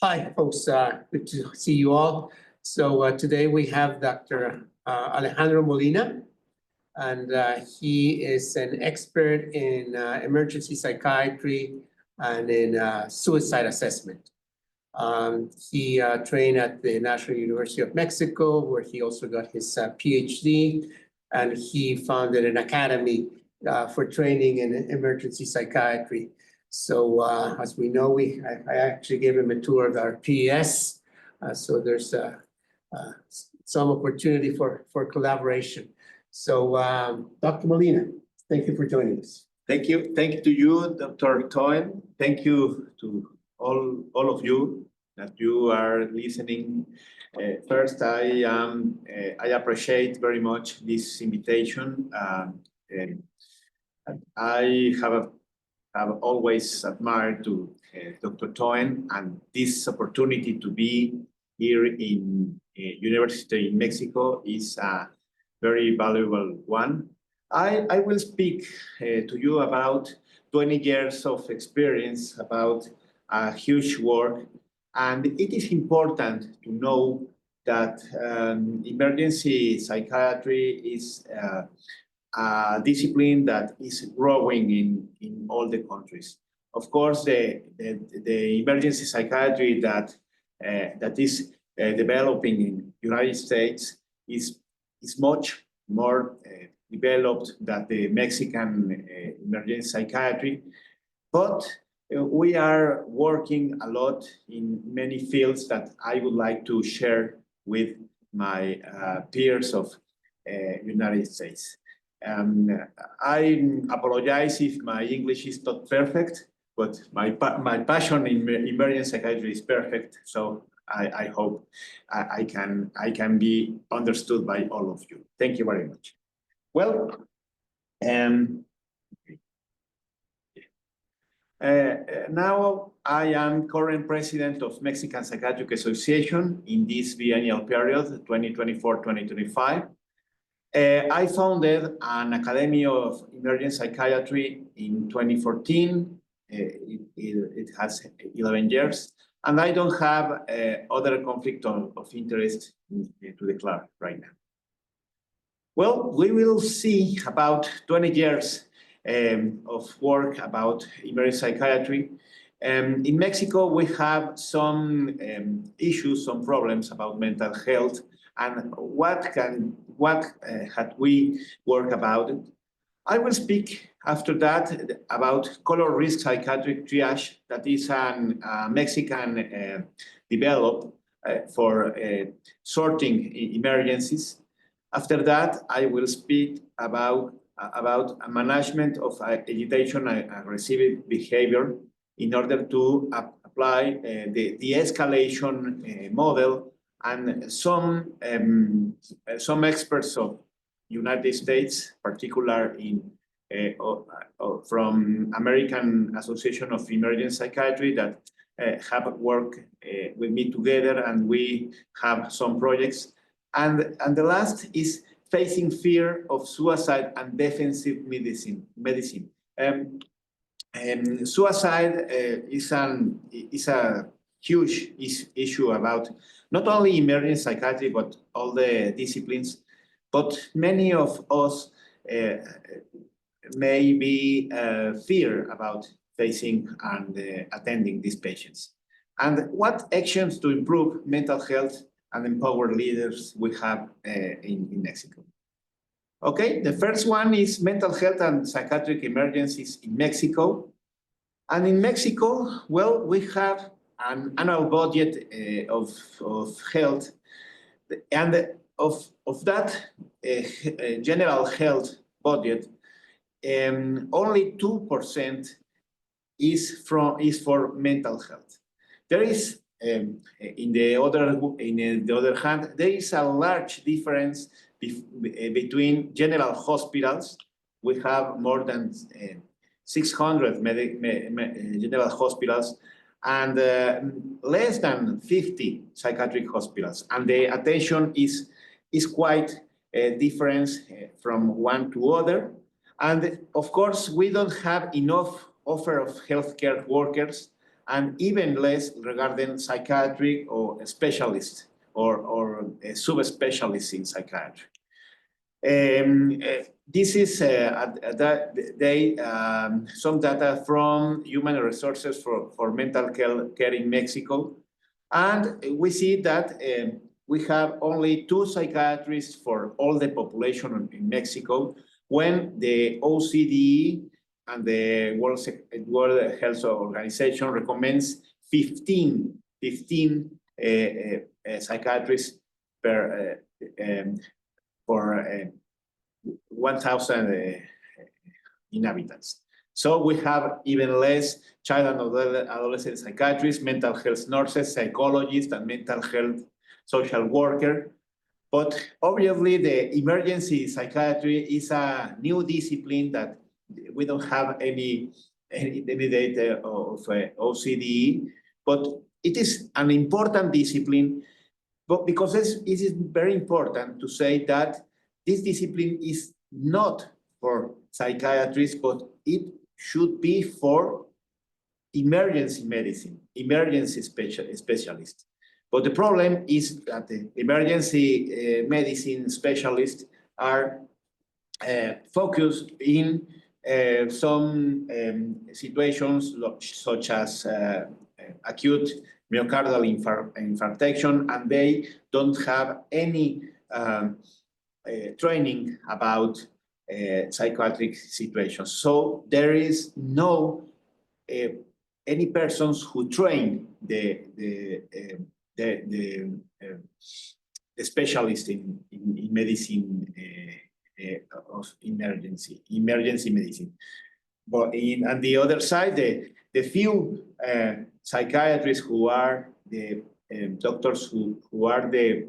Hi, folks. Good to see you all. So today we have Dr. Alejandro Molina, and he is an expert in emergency psychiatry and in suicide assessment. He trained at the National University of Mexico, where he also got his PhD, and he founded an academy for training in emergency psychiatry. So as we know, I actually gave him a tour of our PES. So there's some opportunity for collaboration. So Dr. Molina, thank you for joining us. Thank you. Thank you to you, Dr. Toen. Thank you to all of you that you are listening. First, I appreciate very much this invitation. And I have always admired to Dr. Toen, and this opportunity to be here in University in Mexico is a very valuable one. I will speak to you about 20 years of experience, about a huge work, and it is important to know that emergency psychiatry is a discipline that is growing in all the countries. Of course, the emergency psychiatry that is developing in United States is much more developed than the Mexican emergency psychiatry, but we are working a lot in many fields that I would like to share with my peers of United States. I apologize if my English is not perfect, but my passion in emergency psychiatry is perfect. So I hope I can be understood by all of you. Thank you very much. Well, now I am current president of Mexican Psychiatric Association in this biennial period, 2024-2025. I founded an Academy of Emergency Psychiatry in 2014. It has 11 years, and I don't have other conflict of interest to declare right now. Well, we will see about 20 years of work about emergency psychiatry. In Mexico, we have some issues, some problems about mental health, and what had we worked about it. I will speak after that about color risk psychiatric triage, that is a Mexican developed for sorting emergencies. After that, I will speak about management of agitation and aggressive behavior in order to apply the de-escalation model, and some experts of United States, particularly from American Association of Emergency Psychiatry, that have worked with me together, and we have some projects. And the last is facing fear of suicide and defensive medicine. Suicide is a huge issue about not only emergency psychiatry, but all the disciplines. But many of us may be fear about facing and attending these patients. And what actions to improve mental health and empower leaders we have in Mexico. Okay, the first one is mental health and psychiatric emergencies in Mexico. And in Mexico, well, we have an annual budget of health, and of that general health budget, only 2% is for mental health. There is in the other hand, there is a large difference between general hospitals. We have more than 600 general hospitals and less than 50 psychiatric hospitals, and the attention is quite different from one to other. And of course, we don't have enough offer of healthcare workers, and even less regarding psychiatric or specialists or subspecialists in psychiatry. This is some data from Human Resources for Mental Care in Mexico. And we see that we have only 2 psychiatrists for all the population in Mexico, when the OCDE and the World Health Organization recommends 15 psychiatrists per for 1,000 inhabitants. So we have even less child and adolescent psychiatrists, mental health nurses, psychologists, and mental health social worker. But obviously, the emergency psychiatry is a new discipline that we don't have any data of OCDE, but it is an important discipline. But because it is very important to say that this discipline is not for psychiatrists, but it should be for emergency medicine, emergency specialists. But the problem is that the emergency medicine specialists are focused in some situations such as acute myocardial infarction, and they don't have any training about psychiatric situations. So there is no any persons who train the specialist in medicine of emergency medicine. But on the other side, the few psychiatrists who are the doctors who are the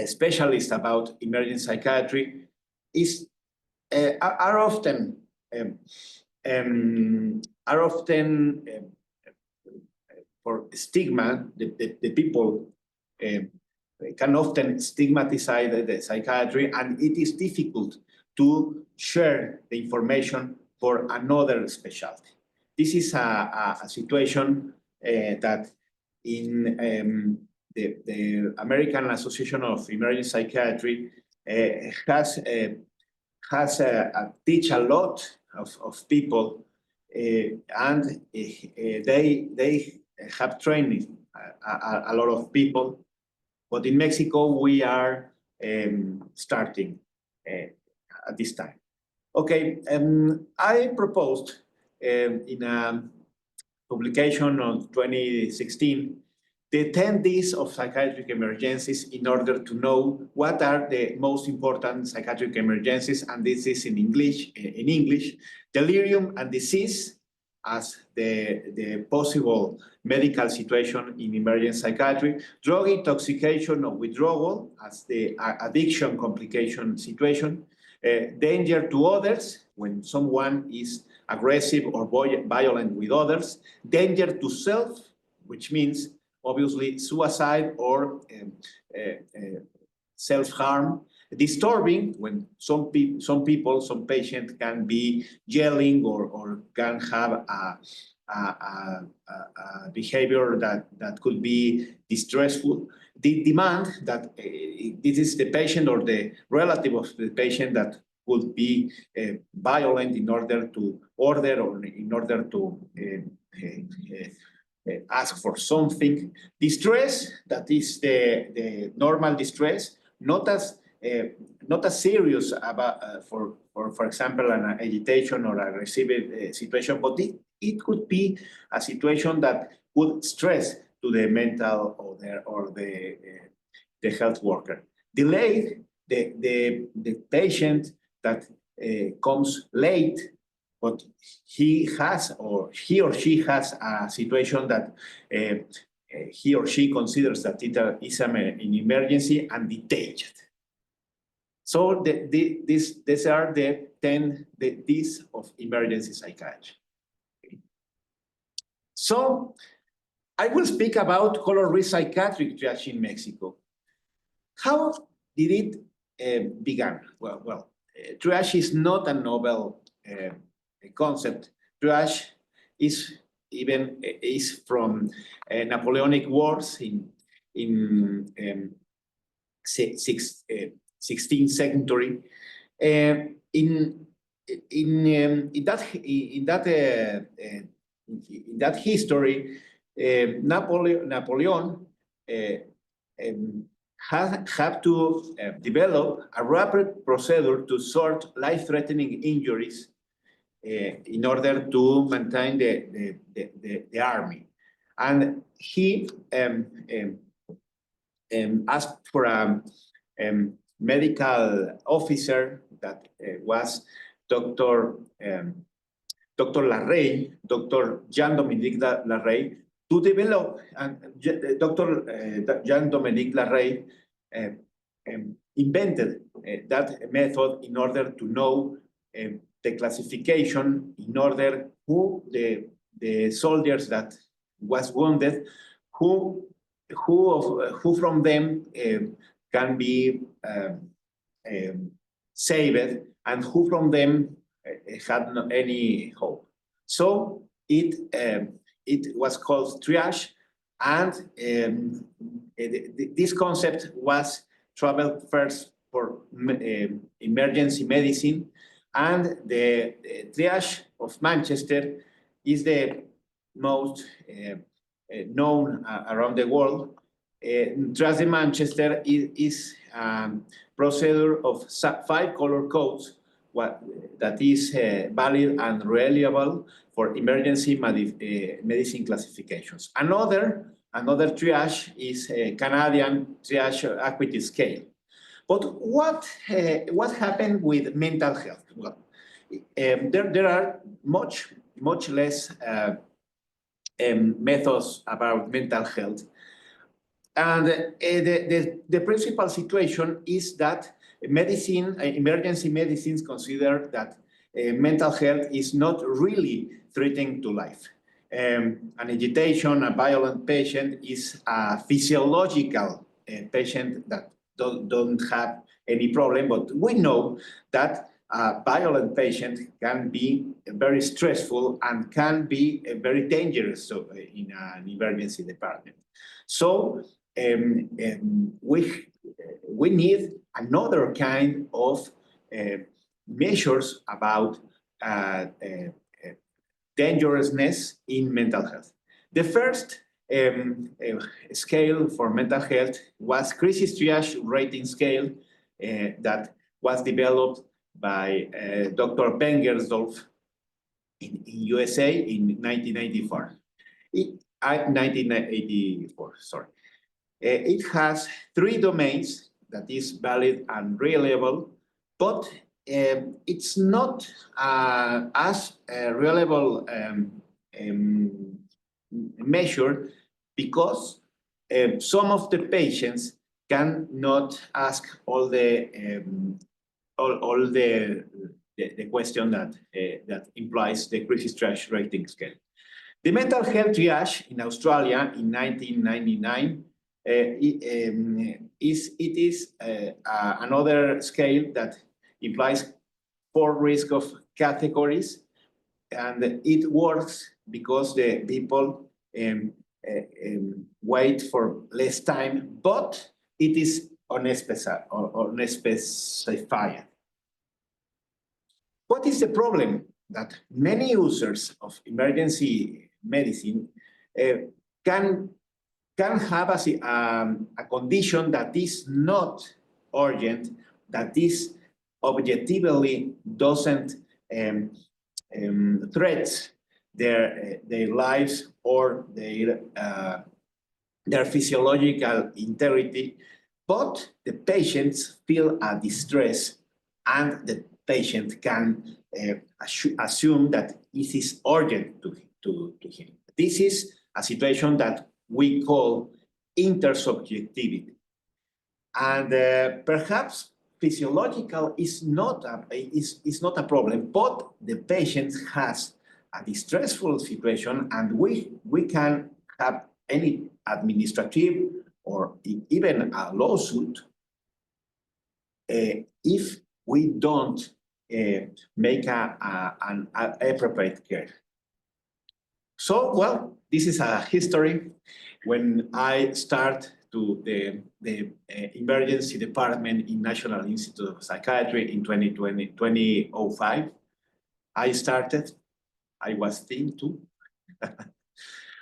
specialists about emergency psychiatry are often for stigma. The people can often stigmatize the psychiatry, and it is difficult to share the information for another specialty. This is a situation that in the American Association of Emergency Psychiatry has teach a lot of people, and they have trained a lot of people. But in Mexico, we are starting at this time. Okay, I proposed in a publication on 2016 the 10 Ds of psychiatric emergencies in order to know what are the most important psychiatric emergencies, and this is in English. Delirium and disease as the possible medical situation in emergency psychiatry, drug intoxication or withdrawal as the addiction complication situation, danger to others when someone is aggressive or violent with others, danger to self, which means obviously suicide or self-harm, disturbing when some patients can be yelling or can have a behavior that could be distressful. The demand that this is the patient or the relative of the patient that would be violent in order to order or in order to ask for something. Distress, that is the normal distress, not as serious about for example an agitation or aggressive situation, but it could be a situation that would stress to the mental or the health worker. Delayed, the patient that comes late, but he or she has a situation that he or she considers that it is an emergency and detained. So these are the 10 Ds of emergency psychiatry. Okay. So I will speak about color risk psychiatric triage in Mexico. How did it begin? Well, triage is not a novel concept. Triage is even is from Napoleonic Wars in 16th century. In that history, Napoleon had to develop a rapid procedure to sort life-threatening injuries in order to maintain the army. And he asked for a medical officer that was Dr. Larrey, Dr. Jean-Dominique Larrey, to develop, and Dr. Jean-Dominique Larrey invented that method in order to know the classification, in order who the soldiers that was wounded, who from them can be saved, and who from them had no any hope. So it was called triage, and this concept was traveled first for emergency medicine, and the triage of Manchester is the most known around the world. Triage de Manchester is procedure of 5 color codes that is valid and reliable for emergency medicine classifications. Another triage is a Canadian triage acuity scale. But what happened with mental health? Well, there are much less methods about mental health. And the principal situation is that emergency medicines consider that mental health is not really threatening to life. An agitation, a violent patient is a physiological patient that don't have any problem, but we know that a violent patient can be very stressful and can be very dangerous in an emergency department. So we need another kind of measures about dangerousness in mental health. The first scale for mental health was crisis triage rating scale that was developed by Dr. Bengersdorf in USA in 1984. 1984, sorry. It has 3 domains that is valid and reliable, but it's not as reliable measure because some of the patients cannot ask all the question that implies the crisis triage rating scale. The mental health triage in Australia in 1999 it is another scale that implies 4 risk of categories, and it works because the people wait for less time, but it is unspecified. What is the problem? That many users of emergency medicine can have a condition that is not urgent, that is objectively doesn't threat their lives or their physiological integrity, but the patients feel a distress, and the patient can assume that it is urgent to him. This is a situation that we call intersubjectivity. And perhaps physiological is not a problem, but the patient has a distressful situation, and we can have any administrative or even a lawsuit if we don't make an appropriate care. So, well, this is a history. When I start to the emergency department in National Institute of Psychiatry in 2005, I started, I was thin too.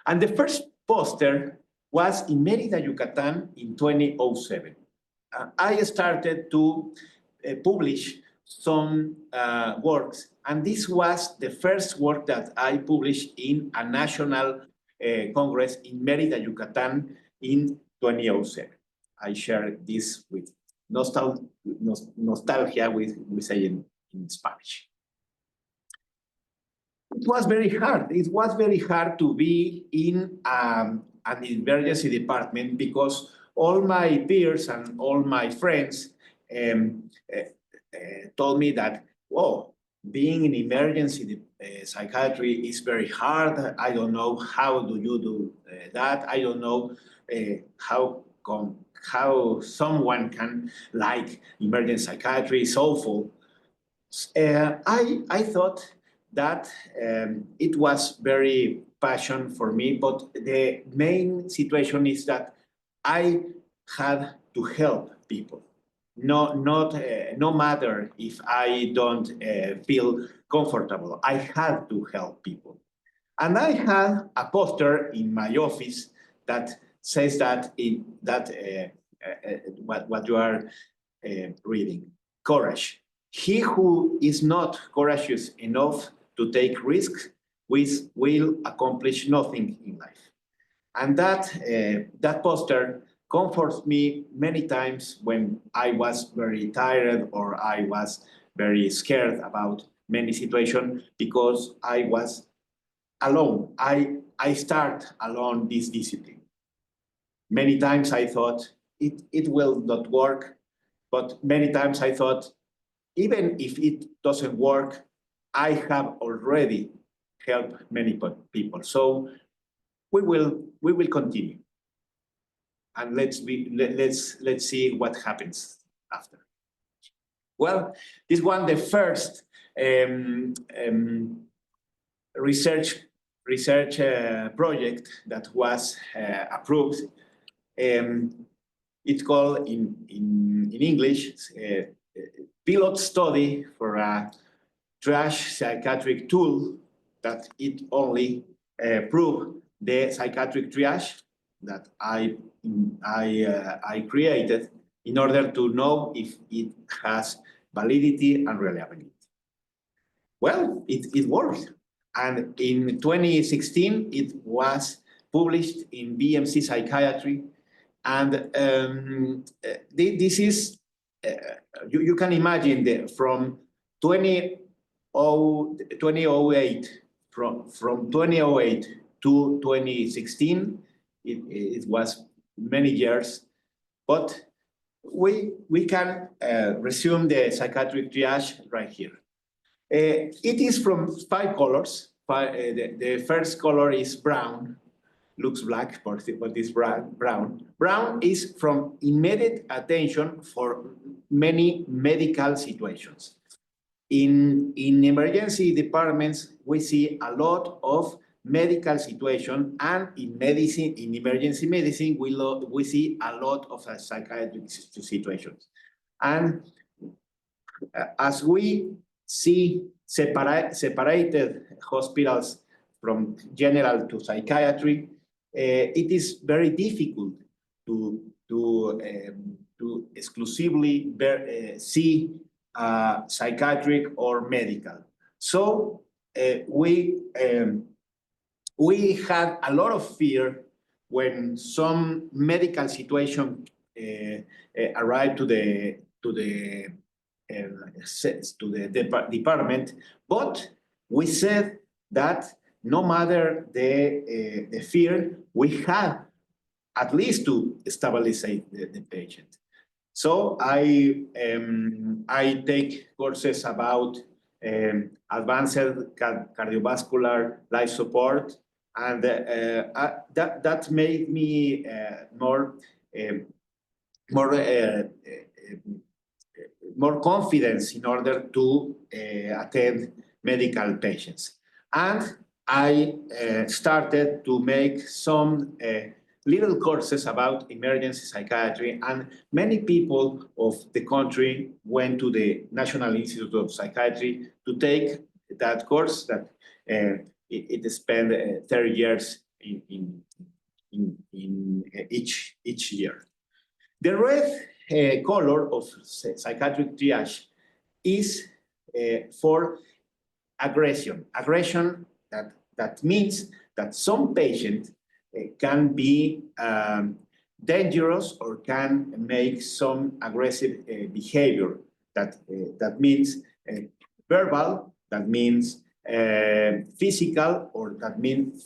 And the first poster was in Mérida, Yucatan in 2007. I started to publish some works, and this was the first work that I published in a national congress in Mérida, Yucatan in 2007. I share this with nostalgia, we say in Spanish. It was very hard. It was very hard to be in an emergency department because all my peers and all my friends told me that, oh, being in emergency psychiatry is very hard. I don't know how do you do that. I don't know how someone can like emergency psychiatry. It's awful. I thought that it was very passion for me, but the main situation is that I had to help people. No matter if I don't feel comfortable, I had to help people. And I had a poster in my office that says that what you are reading, courage. He who is not courageous enough to take risks will accomplish nothing in life. And that poster comforts me many times when I was very tired or I was very scared about many situations because I was alone. I start alone this discipline. Many times I thought it will not work, but many times I thought, even if it doesn't work, I have already helped many people. So we will continue, and let's see what happens after. Well, this one, the first research project that was approved. It's called in English pilot study for a triage psychiatric tool that it only proved the psychiatric triage that I created in order to know if it has validity and reliability. Well, it worked. And in 2016, it was published in BMC Psychiatry. And this is, you can imagine that from 2008 to 2016, it was many years, but we can resume the psychiatric triage right here. It is from 5 colors. The first color is brown, looks black, but it's brown. Brown is from immediate attention for many medical situations. In emergency departments, we see a lot of medical situation, and in medicine, in emergency medicine, we see a lot of psychiatric situations. And as we see separated hospitals from general to psychiatry, it is very difficult to exclusively see psychiatric or medical. So we had a lot of fear when some medical situation arrived to the department, but we said that no matter the fear, we had at least to stabilize the patient. So I take courses about advanced cardiovascular life support, and that made me more confidence in order to attend medical patients. And I started to make some little courses about emergency psychiatry, and many people of the country went to the National Institute of Psychiatry to take that course that it spent 30 years in each year. The red color of psychiatric triage is for aggression. Aggression that means that some patient can be dangerous or can make some aggressive behavior. That means verbal, that means physical, or that means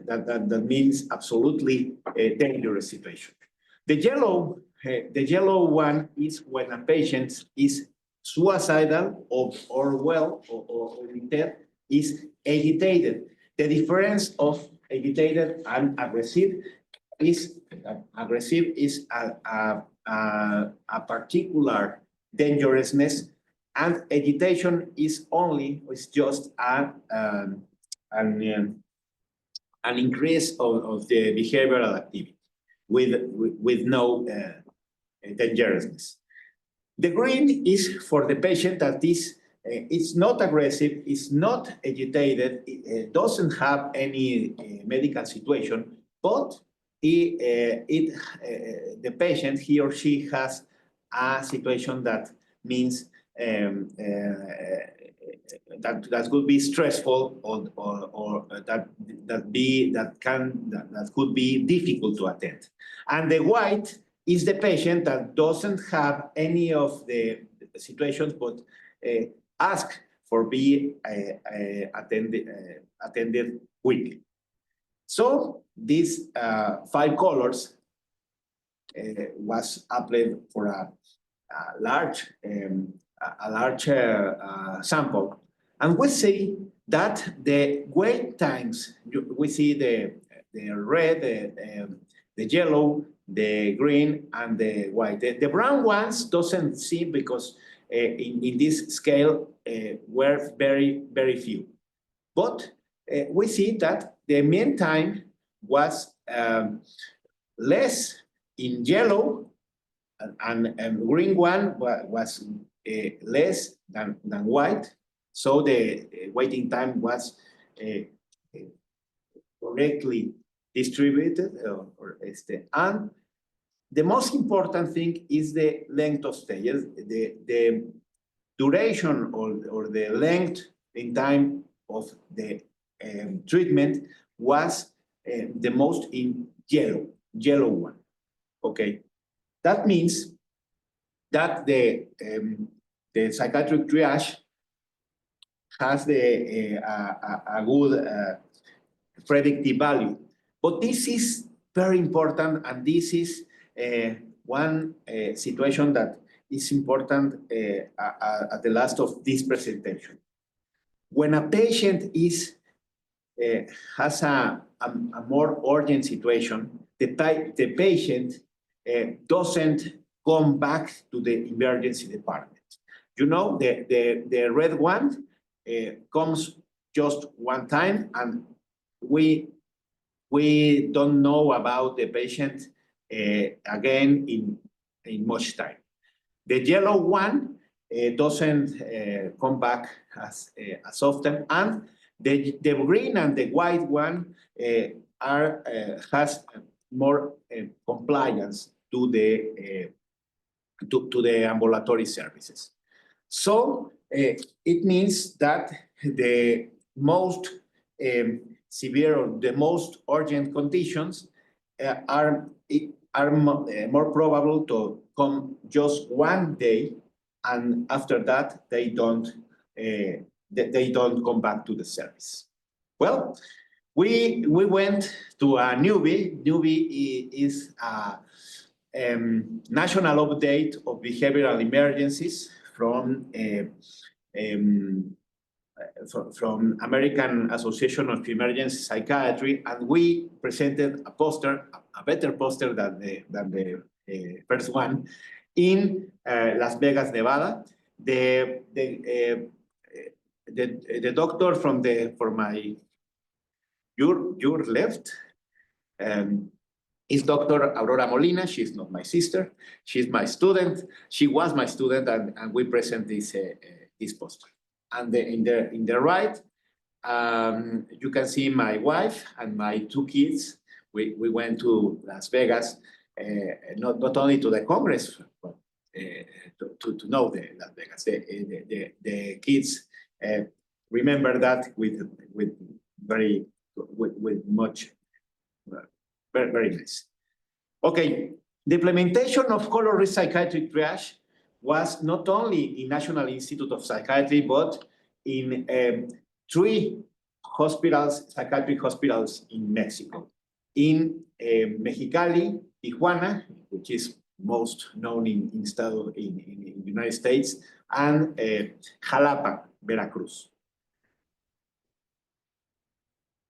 that means absolutely a dangerous situation. The yellow one is when a patient is suicidal or dead, is agitated. The difference of agitated and aggressive is that aggressive is a particular dangerousness, and agitation is just an increase of the behavioral activity with no dangerousness. The green is for the patient that is it's not aggressive, it's not agitated, it doesn't have any medical situation, but the patient, he or she, has a situation that means that could be stressful or that could be difficult to attend. And the white is the patient that doesn't have any of the situations, but ask for being attended quickly. So these 5 colors was applied for a large sample, and we see that the wait times, we see the red, the yellow, the green, and the white. The brown ones doesn't see because in this scale were very few. But we see that the mean time was less in yellow, and green one was less than white. So the waiting time was correctly distributed, and the most important thing is the length of stay. Yes? The duration or the length in time of the treatment was the most in yellow one. Okay, that means that the psychiatric triage has a good predictive value. But this is very important, and this is one situation that is important at the last of this presentation. When a patient has a more urgent situation, the patient doesn't come back to the emergency department. You know, the red one comes just one time, and we don't know about the patient again in much time. The yellow one doesn't come back as often, and the green and the white one has more compliance to the ambulatory services. So it means that the most severe or the most urgent conditions are more probable to come just one day, and after that they don't come back to the service. Well, we went to a newbie. Newbie is a national update of behavioral emergencies from American Association of Emergency Psychiatry, and we presented a poster, a better poster than the first one, in Las Vegas, Nevada. the doctor from your left is Dr. Aurora Molina. She's not my sister. She's my student. She was my student, and we present this poster. And in the right, you can see my wife and my two kids. We went to Las Vegas, not only to the Congress, but to know Las Vegas. The kids remember that with much, very nice. Okay, the implementation of color risk psychiatric triage was not only in National Institute of Psychiatry, but in 3 hospitals, psychiatric hospitals in Mexico. In Mexicali, Tijuana, which is most known in the United States, and Jalapa, Veracruz.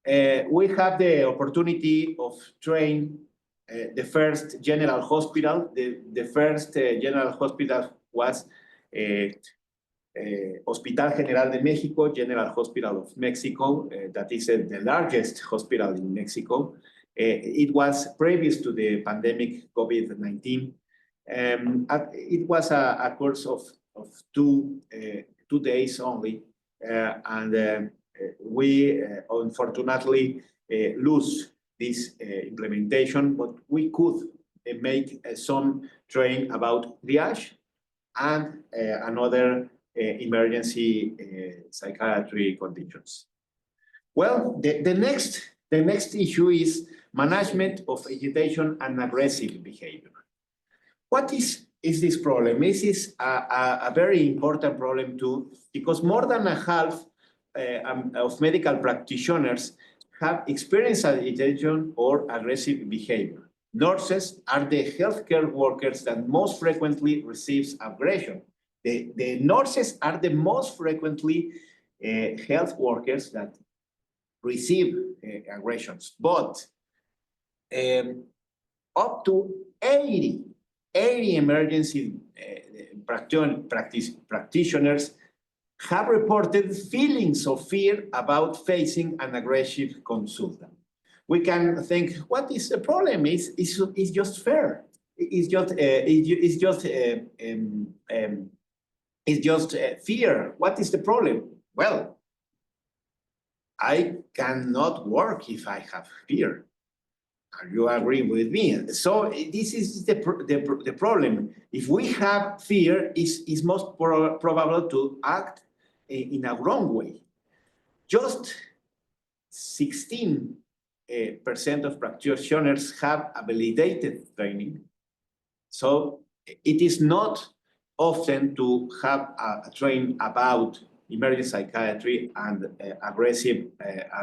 We have the opportunity of train the first general hospital. The first general hospital was Hospital General de Mexico, General Hospital of Mexico. That is the largest hospital in Mexico. It was previous to the pandemic COVID-19. It was a course of 2 days only, and we unfortunately lose this implementation, but we could make some training about triage and another emergency psychiatry conditions. Well, the next issue is management of agitation and aggressive behavior. What is this problem? This is a very important problem too, because more than a half of medical practitioners have experienced agitation or aggressive behavior. Nurses are the healthcare workers that most frequently receives aggression. The nurses are the most frequently health workers that receive aggressions, but up to 80 emergency practitioners have reported feelings of fear about facing an aggressive consultant. We can think, what is the problem? It's just fair. It's just fear. What is the problem? Well, I cannot work if I have fear. Are you agree with me? So this is the problem. If we have fear, it's most probable to act in a wrong way. Just 16% of practitioners have validated training. So it is not often to have a training about emergency psychiatry and aggressive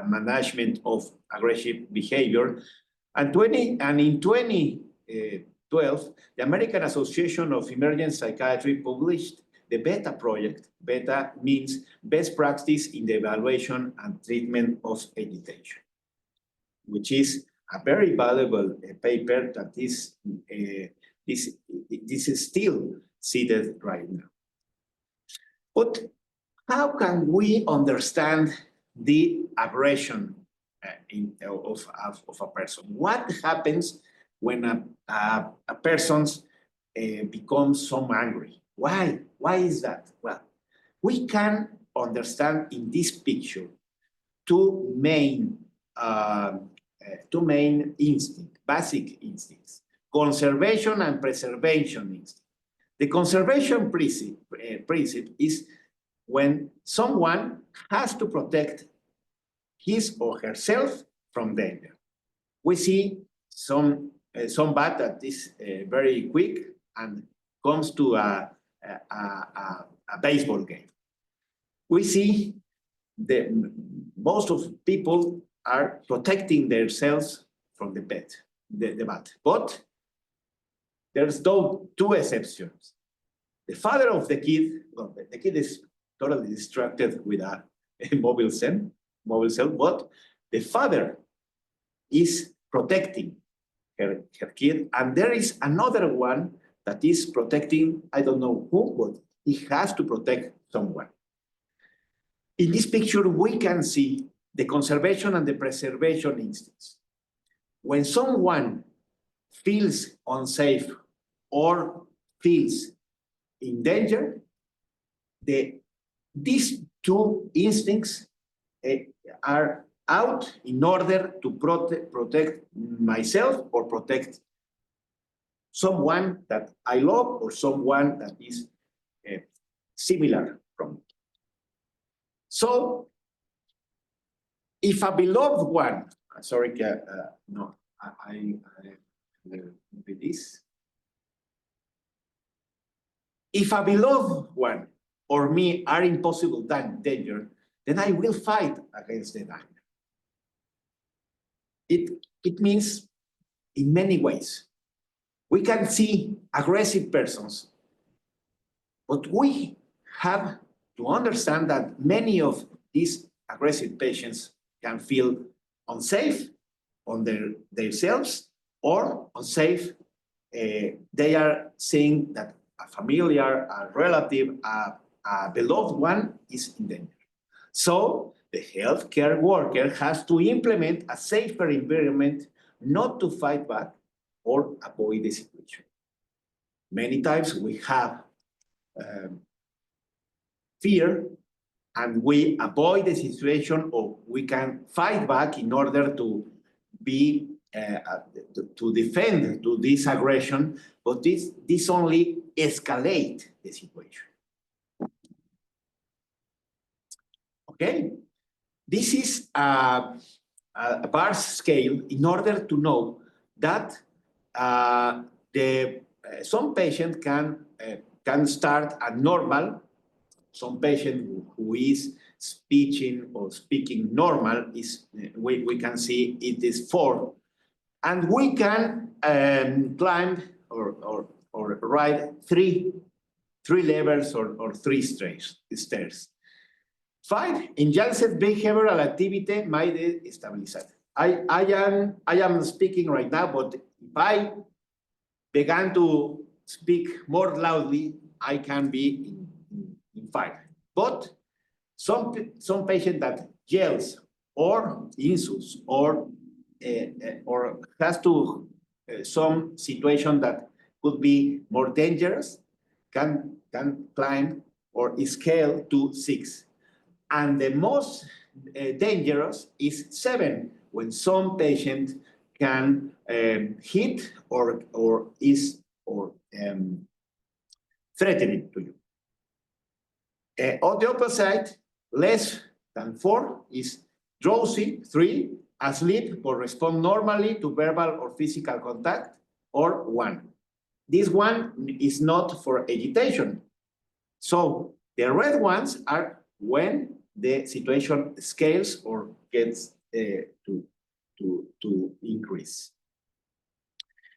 management of aggressive behavior. And in 2012, the American Association of Emergency Psychiatry published the BETA project. BETA means best practice in the evaluation and treatment of agitation, which is a very valuable paper that is still cited right now. But how can we understand the aggression of a person? What happens when a person becomes so angry? Why is that? Well, we can understand in this picture two main instincts, basic instincts: conservation and preservation instinct. The conservation principle is when someone has to protect his or herself from danger. We see some bat that is very quick and comes to a baseball game. We see most of people are protecting themselves from the bat. But there's two exceptions. The father of the kid, well, the kid is totally distracted with a mobile cell, but the father is protecting her kid, and there is another one that is protecting, I don't know who, but he has to protect someone. In this picture, we can see the conservation and the preservation instincts. When someone feels unsafe or feels in danger, these two instincts are out in order to protect myself or protect someone that I love or someone that is similar from me. So, if a beloved one, sorry, no, I with this. If a beloved one or me are in possible danger, then I will fight against the danger. It means in many ways. We can see aggressive persons, but we have to understand that many of these aggressive patients can feel unsafe on themselves or unsafe. They are seeing that a familiar, a relative, a beloved one is in danger. So the healthcare worker has to implement a safer environment not to fight back or avoid the situation. Many times we have fear and we avoid the situation, or we can fight back in order to be to defend to this aggression, but this only escalate the situation. Okay, this is a bar scale in order to know that some patient can start at normal. Some patient who is speaking normal is we can see it is 4, and we can climb or ride three levels or 3 stairs. 5, enhanced behavioral activity might stabilize. I am speaking right now, but if I began to speak more loudly, I can be in 5. But some patient that yells or insults or has to some situation that could be more dangerous can climb or scale to 6. And the most dangerous is 7, when some patient can hit or is threatening to you. On the opposite, less than 4 is drowsy, 3, asleep or respond normally to verbal or physical contact, or 1. This one is not for agitation. So the red ones are when the situation scales or gets to increase.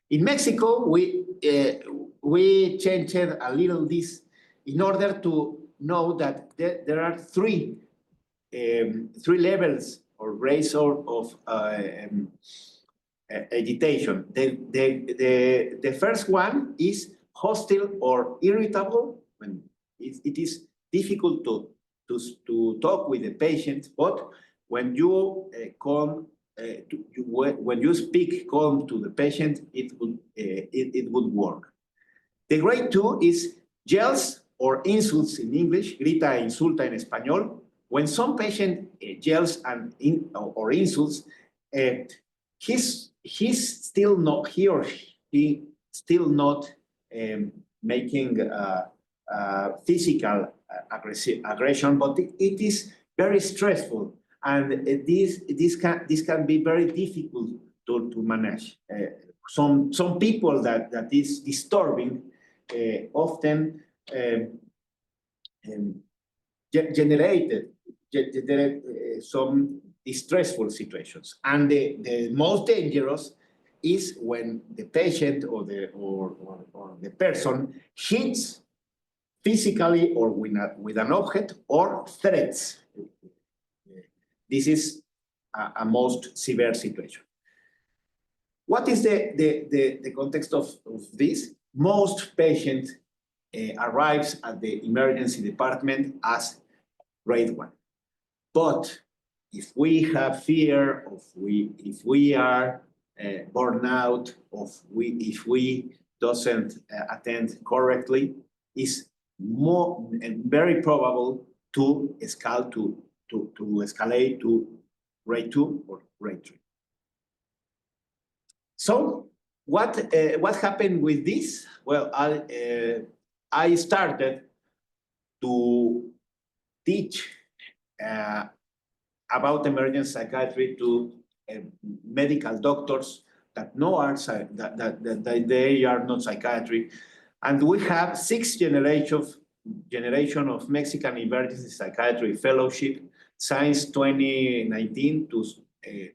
In Mexico, we changed a little this in order to know that there are 3 levels or grades of agitation. The first one is hostile or irritable, when it is difficult to talk with the patient, but when you when you speak calm to the patient, it would work. The grade 2 is yells or insults in English, grita e insulta en español. When some patient yells or insults, he's still not, he or she still not making physical aggression, but it is very stressful, and this can be very difficult to manage. Some people that is disturbing often generate some distressful situations, and the most dangerous is when the patient or the person hits physically or with an object or threats. This is a most severe situation. What is the context of this? Most patient arrives at the emergency department as grade 1. But if we have fear, if we are burned out, if we doesn't attend correctly, it's more very probable to escalate to grade 2 or grade 3. So what happened with this? Well, I started to teach about emergency psychiatry to medical doctors that they are not psychiatry, and we have 6 generation of Mexican Emergency Psychiatry Fellowship since 2019 to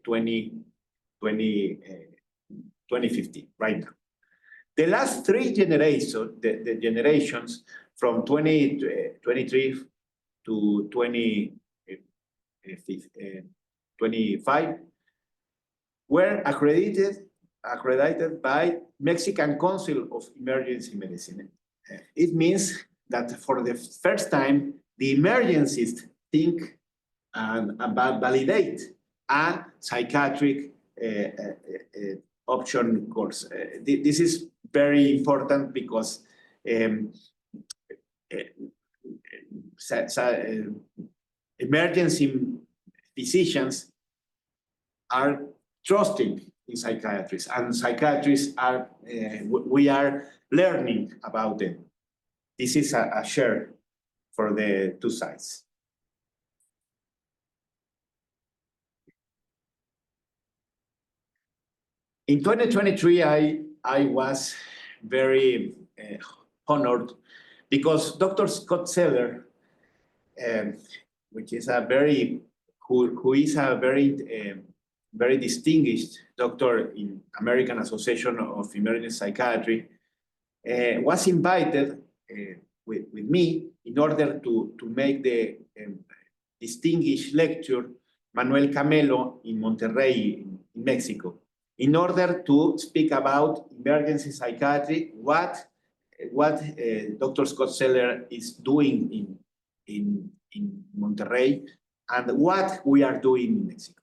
2015, right now. The last 3 generations, the generations from 2023 to 2025 were accredited by Mexican Council of Emergency Medicine. It means that for the first time, the emergencies think and validate a psychiatric option course. This is very important because emergency physicians are trusting in psychiatrists, and psychiatrists are, we are learning about them. This is a share for the 2 sides. In 2023, I was very honored because Dr. Scott Seller, which is a very very distinguished doctor in American Association of Emergency Psychiatry, was invited with me in order to make the distinguished lecture Manuel Camelo in Monterrey, in Mexico, in order to speak about emergency psychiatry, what Dr. Scott Seller is doing in Monterrey, and what we are doing in Mexico.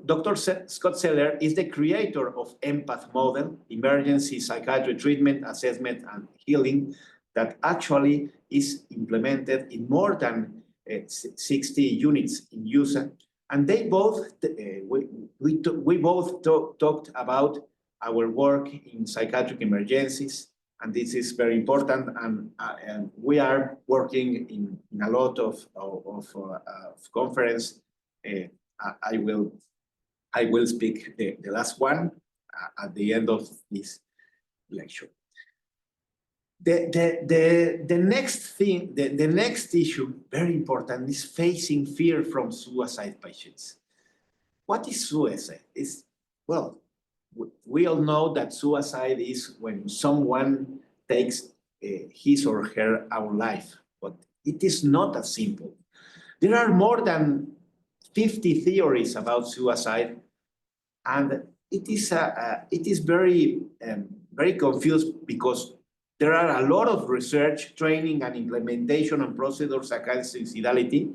Dr. Scott Seller is the creator of EMPATH model, Emergency Psychiatry Treatment, Assessment, and Healing, that actually is implemented in more than 60 units in USA. And they both, we both talked about our work in psychiatric emergencies, and this is very important. And we are working in a lot of conference. I will speak the last one at the end of this lecture. The next thing, the next issue, very important, is facing fear from suicide patients. What is suicide? Well, we all know that suicide is when someone takes his or her own life, but it is not as simple. There are more than 50 theories about suicide, and it is very confused because there are a lot of research, training, and implementation on procedures against suicidality.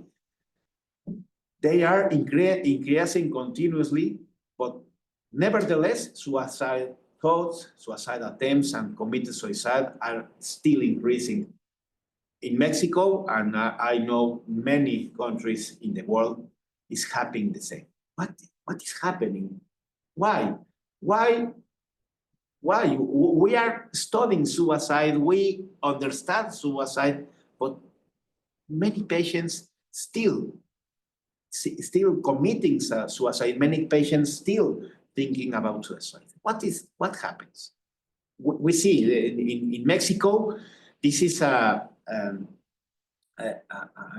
They are increasing continuously, but nevertheless, suicide thoughts, suicide attempts, and committed suicide are still increasing in Mexico, and I know many countries in the world is happening the same. What is happening? Why? We are studying suicide, we understand suicide, but many patients still committing suicide, many patients still thinking about suicide. What happens? We see in Mexico, this is a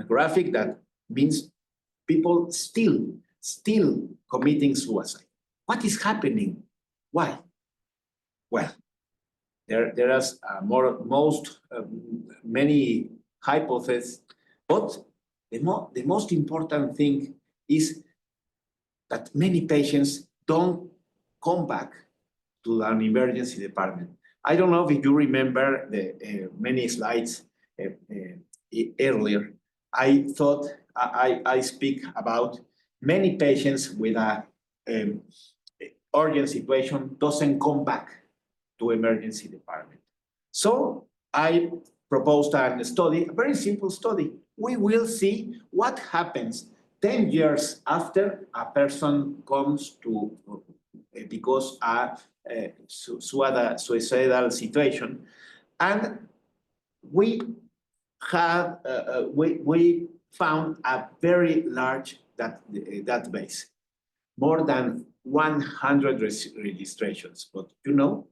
graphic that means people still committing suicide. What is happening? Why? Well, there is many hypotheses, but the most important thing is that many patients don't come back to an emergency department. I don't know if you remember the many slides earlier. I thought I speak about many patients with a urgent situation doesn't come back to emergency department. So I proposed a study, a very simple study. We will see what happens 10 years after a person comes to because a suicidal situation, and we have we found a very large database, more than 100 registrations. But you know,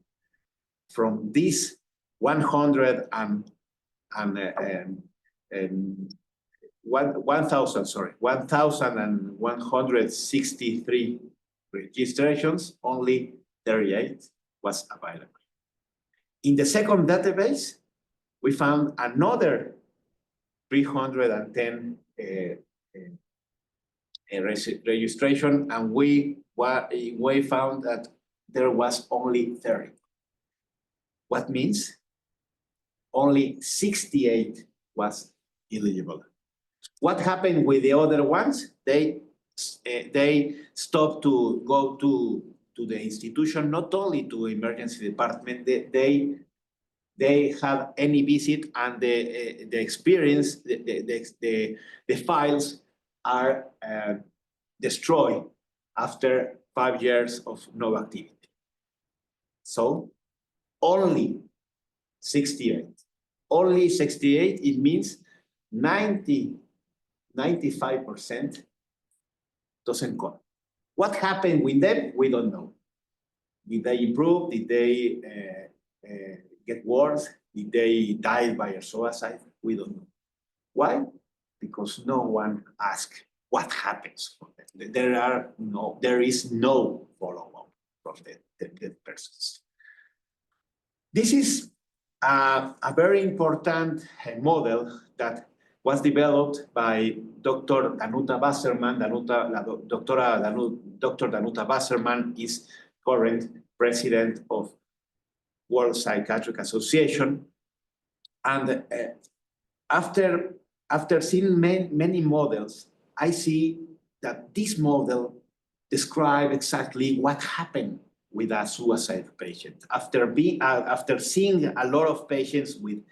from these 1,163 registrations, only 38 was available. In the second database, we found another 310 registration, and we found that there was only 30. What means only 68 was eligible. What happened with the other ones? They stopped to go to the institution, not only to emergency department. They have any visit, and the experience, the files are destroyed after 5 years of no activity. So only 68. Only 68, it means 95% doesn't come. What happened with them? We don't know. Did they improve? Did they get worse? Did they die by a suicide? We don't know. Why? Because no one asked what happens for them. There is no follow-up from the persons. This is a very important model that was developed by Dr. Danuta Wasserman. Dr. Danuta Wasserman is current president of World Psychiatric Association. And after seeing many models, I see that this model describes exactly what happened with a suicide patient. After seeing a lot of patients with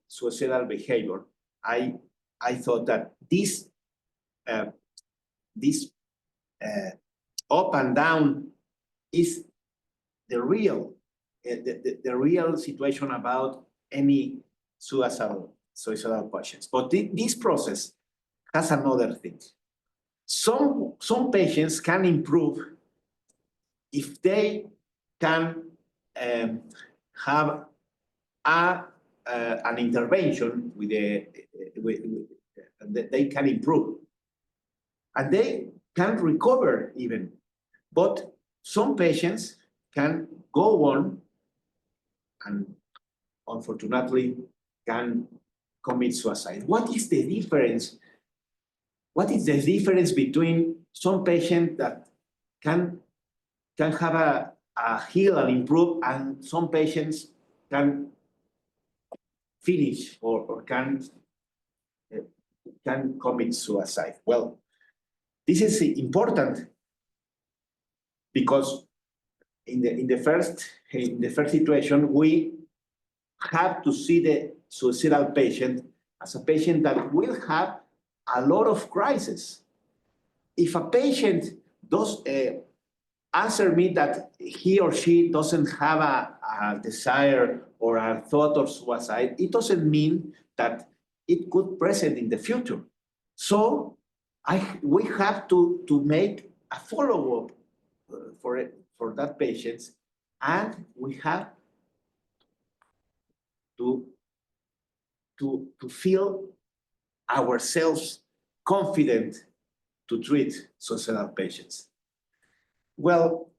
suicidal behavior, I thought that this up and down is the real situation about any suicidal patients. But this process has another thing. Some patients can improve if they can have an intervention they can improve, and they can recover even. But some patients can go on and unfortunately can commit suicide. What is the difference? What is the difference between some patients that can have a heal and improve, and some patients can finish or can commit suicide? Well, this is important because in the first situation, we have to see the suicidal patient as a patient that will have a lot of crises. If a patient does answer me that he or she doesn't have a desire or a thought of suicide, it doesn't mean that it could present in the future. So we have to make a follow-up for that patient, and we have to feel ourselves confident to treat suicidal patients. Well,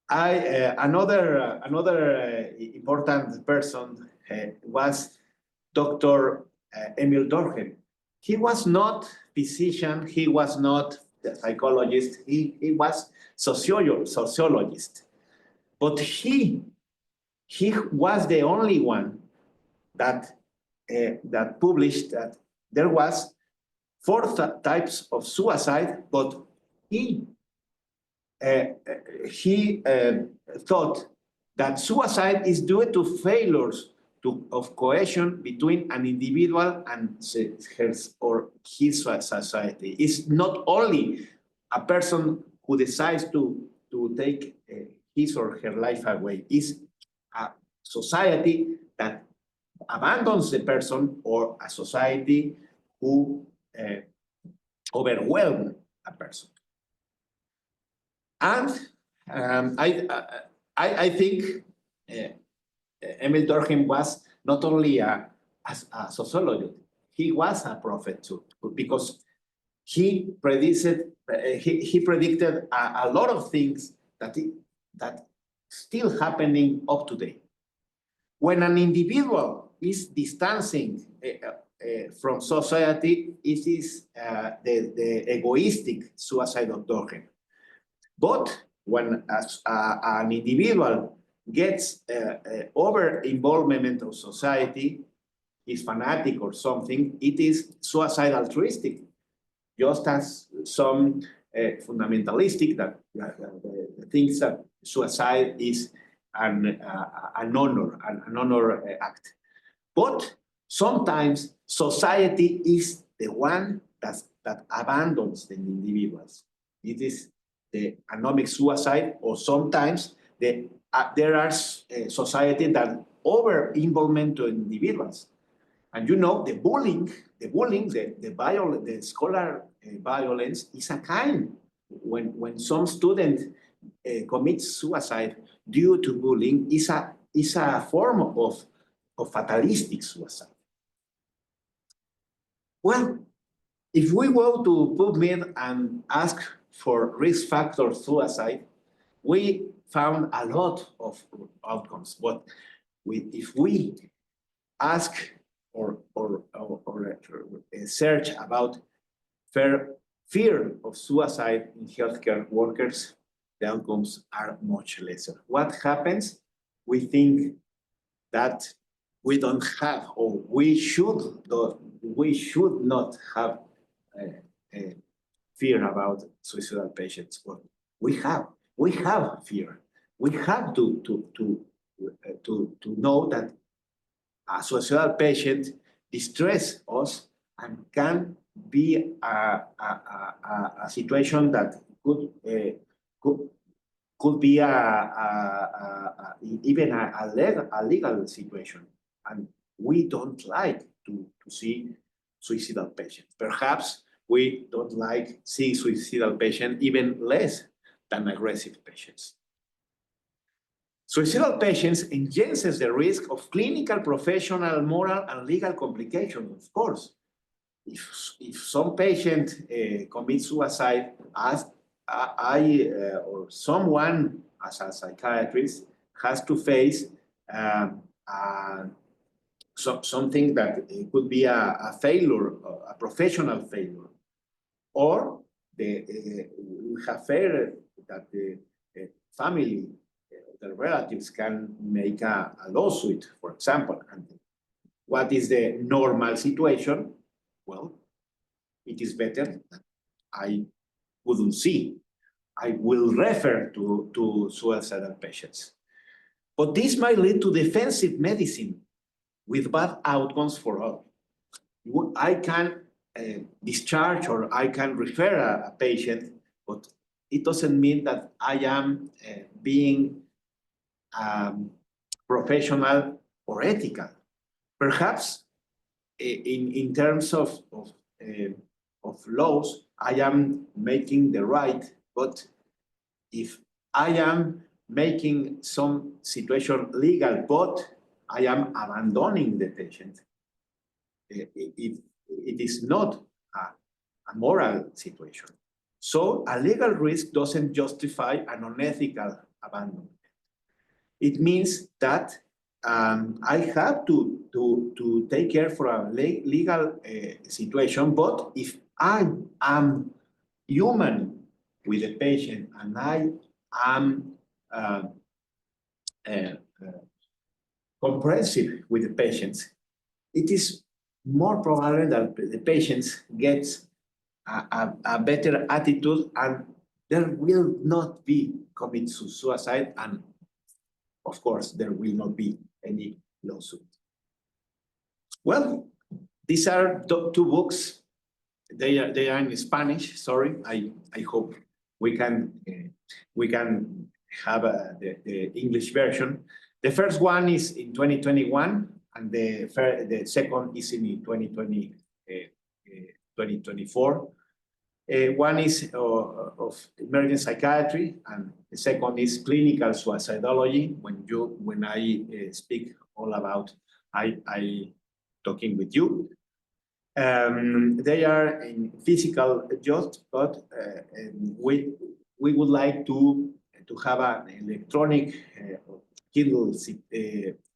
another important person was Dr. Emil Dorhen. He was not physician, he was not a psychologist, he was sociologist. But he was the only one that published that there was 4 types of suicide, but he thought that suicide is due to failures of cohesion between an individual and his or his society. It's not only a person who decides to take his or her life away. It's a society that abandons the person, or a society who overwhelms a person. And I think Emil Durkheim was not only a sociologist, he was a prophet too, because he predicted a lot of things that still happening up to date. When an individual is distancing from society, it is the egoistic suicide of Durkheim. But when an individual gets over-involvement of society, is fanatic or something, it is suicide altruistic, just as some fundamentalistic that thinks that suicide is an honor act. But sometimes society is the one that abandons the individuals. It is the anomic suicide, or sometimes there are society that over-involvement to individuals. And you know, the bullying, the scholar violence is a kind. When some student commits suicide due to bullying, is a form of fatalistic suicide. Well, if we go to PubMed and ask for risk factor suicide, we found a lot of outcomes. But if we ask or search about fear of suicide in healthcare workers, the outcomes are much lesser. What happens? We think that we don't have, or we should not have fear about suicidal patients. But we have fear. We have to know that a suicidal patient distresses us and can be a situation that could be even a legal situation, and we don't like to see suicidal patients. Perhaps we don't like seeing suicidal patients even less than aggressive patients. Suicidal patients enhances the risk of clinical, professional, moral, and legal complications, of course. If some patient commits suicide, as or someone as a psychiatrist has to face something that could be a failure, a professional failure, or we have fear that the family, the relatives can make a lawsuit, for example. And what is the normal situation? Well, it is better that I wouldn't see. I will refer to suicidal patients. But this might lead to defensive medicine with bad outcomes for all. I can discharge or I can refer a patient, but it doesn't mean that I am being professional or ethical. Perhaps in terms of laws, I am making the right, but if I am making some situation legal, but I am abandoning the patient, it is not a moral situation. So a legal risk doesn't justify an unethical abandonment. It means that I have to take care for a legal situation, but if I am human with the patient and I am comprehensive with the patients, it is more probable that the patients gets a better attitude, and there will not be commit suicide, and of course, there will not be any lawsuit. Well, these are two books. They are in Spanish. Sorry, I hope we can have the English version. The first one is in 2021, and the second is in 2024. One is of emergency psychiatry, and the second is clinical suicidology. When I speak all about, I talking with you. They are in physical just, but we would like to have an electronic Kindle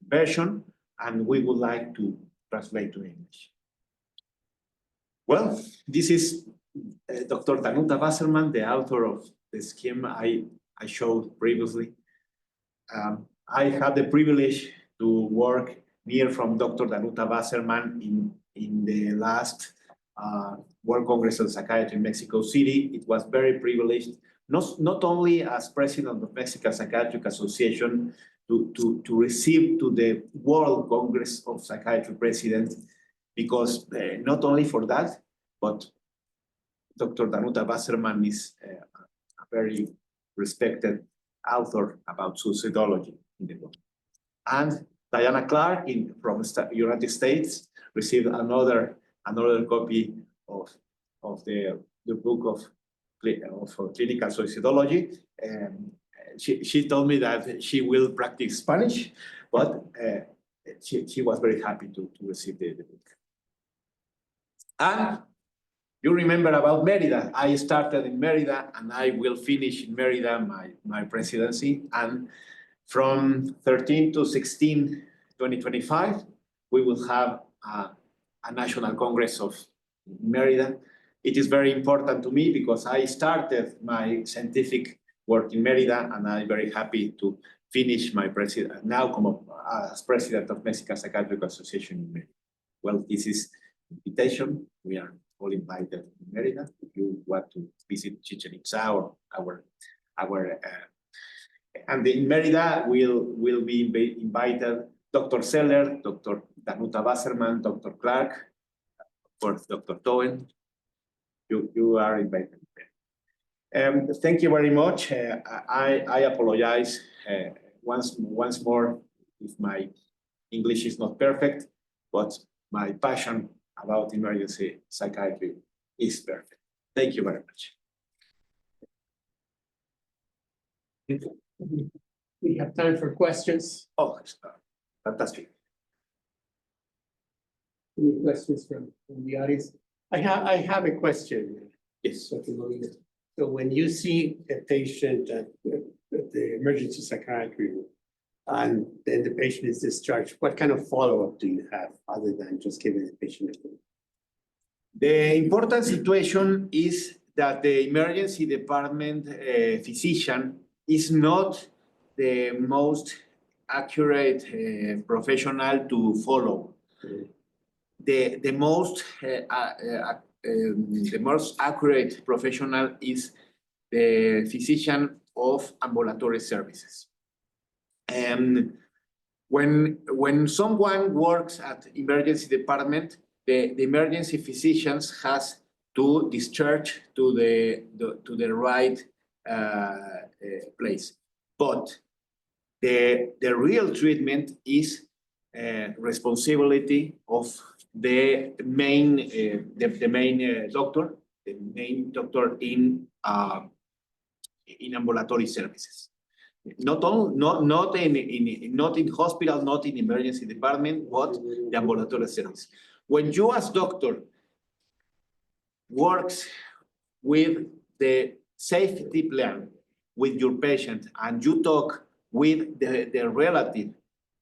version, and we would like to translate to English. Well, this is Dr. Danuta Wasserman, the author of the scheme I showed previously. I had the privilege to work near from Dr. Danuta Wasserman in the last World Congress of Psychiatry in Mexico City. It was very privileged, not only as president of Mexican Psychiatric Association to receive to the World Congress of Psychiatry president, because not only for that, but Dr. Danuta Wasserman is a very respected author about suicidology in the world. And Diana Clark from the United States received another copy of the book of clinical suicidology. She told me that she will practice Spanish, but she was very happy to receive the book. And you remember about Merida. I started in Merida, and I will finish in Merida my presidency. And from 13 to 16, 2025, we will have a National Congress of Merida. It is very important to me because I started my scientific work in Merida, and I'm very happy to finish my president now as president of Mexican Psychiatric Association in Merida. Well, this is invitation. We are all invited in Merida. If you want to visit Chichen Itza or and in Merida will be invited Dr. Seller, Dr. Danuta Wasserman, Dr. Clark, of course, Dr. Toen. You are invited. Thank you very much. I apologize once more if my English is not perfect, but my passion about emergency psychiatry is perfect. Thank you very much. We have time for questions. Oh, fantastic. Any questions from the audience? I have a question. Yes. Dr. Molina. So when you see a patient at the emergency psychiatry room, and then the patient is discharged, what kind of follow-up do you have other than just giving the patient a food? The important situation is that the emergency department physician is not the most accurate professional to follow. The most accurate professional is the physician of ambulatory services. And when someone works at emergency department, the emergency physicians has to discharge to the right place. But the real treatment is responsibility of the main doctor in ambulatory services. Not in hospital, not in emergency department, but the ambulatory service. When you as doctor works with the safety plan with your patient, and you talk with the relative,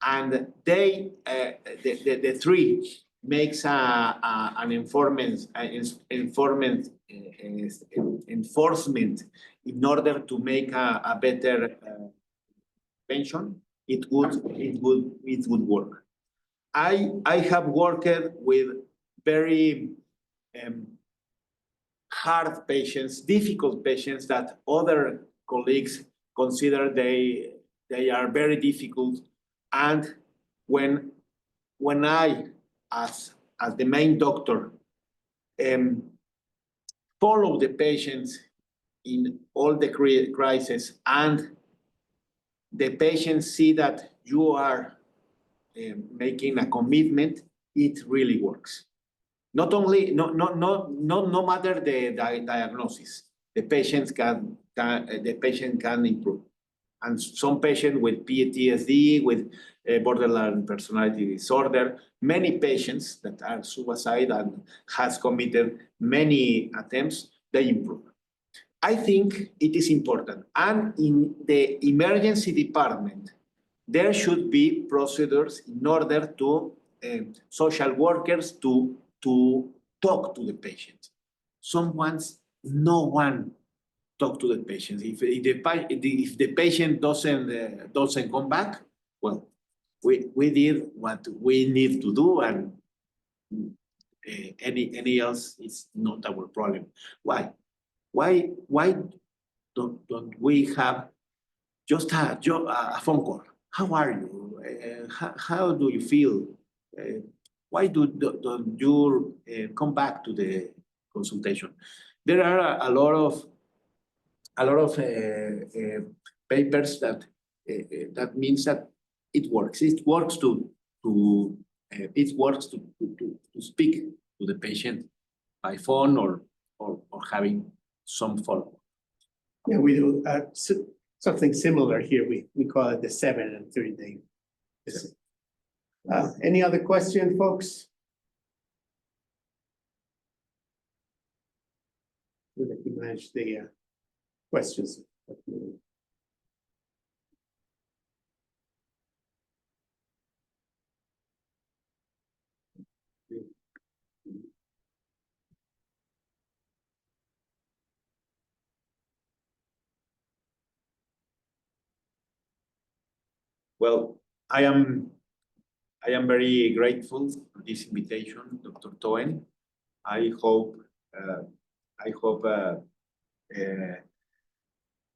and they the three makes an enforcement in order to make a better pension, it would work. I have worked with very hard patients, difficult patients that other colleagues consider they are very difficult. And when I, as the main doctor, follow the patients in all the crises, and the patients see that you are making a commitment, it really works. Not only, no matter the diagnosis, the patient can improve. And some patients with PTSD, with borderline personality disorder, many patients that are suicide and has committed many attempts, they improve. I think it is important. And in the emergency department, there should be procedures in order to social workers to talk to the patient. No one talk to the patient. If the patient doesn't come back, well, we did what we need to do, and any else is not our problem. Why don't we have just a phone call? How are you? How do you feel? Why don't you come back to the consultation? There are a lot of papers that means that it works. It works to speak to the patient by phone or having some follow-up. Yeah, we do something similar here. We call it the 7 and 30 day. Any other question, folks? We'll let you manage the questions. Well, I am very grateful for this invitation, Dr. Toen. I hope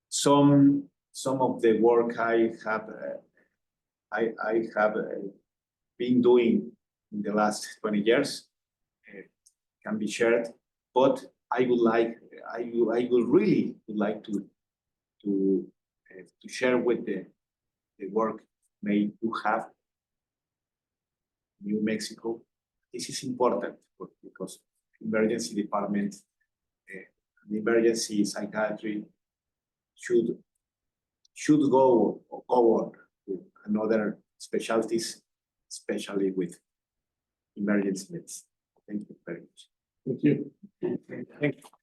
some of the work I have been doing in the last 20 years can be shared, but I would really like to share with the work made you have New Mexico. This is important because emergency department, emergency psychiatry should go on with another specialties, especially with emergency medicine. Thank you very much. Thank you. Thank you.